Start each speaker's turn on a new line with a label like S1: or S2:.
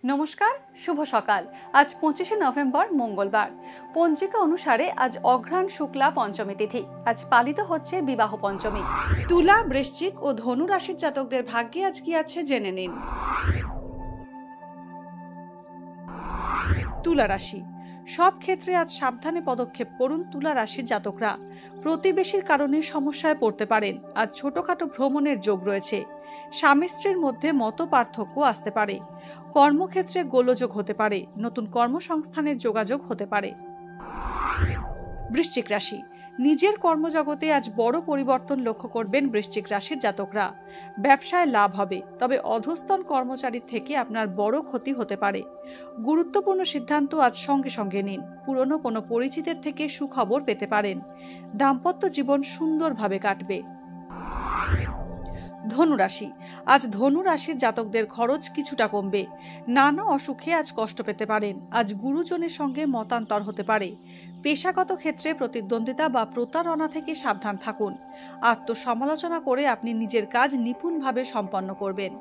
S1: নমস্কার, শুভ সকাল। আজ 25শে নভেম্বর, মঙ্গলবার। পঞ্জিকা অনুসারে আজ অঘ্রাণ শুক্লা পঞ্চমী তিথি। আজ পালিত হচ্ছে বিবাহ পঞ্চমী। তুলা, বৃশ্চিক ও ধনু রাশির জাতকদের ভাগ্যে আজ কি আছে জেনে নিন। তুলা রাশি, সব ক্ষেত্রে আজ সাবধানে পদক্ষেপ করুন। তুলা রাশির জাতকরা প্রতিবেশীর কারণে সমস্যায় পড়তে পারেন। আজ ছোটখাটো ভ্রমণের যোগ রয়েছে। স্বামী স্ত্রীর মধ্যে মত পার্থক্য আসতে পারে। কর্মক্ষেত্রে গোলযোগ হতে পারে। নতুন কর্মসংস্থানের যোগাযোগ হতে পারে। বৃশ্চিক রাশি, নিজের কর্মজগতে আজ বড় পরিবর্তন লক্ষ্য করবেন বৃশ্চিক রাশির জাতকরা। ব্যবসায় লাভ হবে, তবে অধস্তন কর্মচারীর থেকে আপনার বড় ক্ষতি হতে পারে। গুরুত্বপূর্ণ সিদ্ধান্ত আজ সঙ্গে সঙ্গে নিন। পুরনো কোনো পরিচিতের থেকে সুখবর পেতে পারেন। দাম্পত্য জীবন সুন্দরভাবে কাটবে। ধনুরাশি, আজ ধনু রাশির জাতকদের খরচ কিছুটা কমবে। নানা অসুখে আজ কষ্ট পেতে পারেন। আজ গুরুজনের সঙ্গে মতান্তর হতে পারে। পেশাগত ক্ষেত্রে প্রতিদ্বন্দ্বিতা বা প্রতারণা থেকে সাবধান থাকুন। আত্মসমালোচনা করে আপনি নিজের কাজ নিপুণভাবে সম্পন্ন করবেন।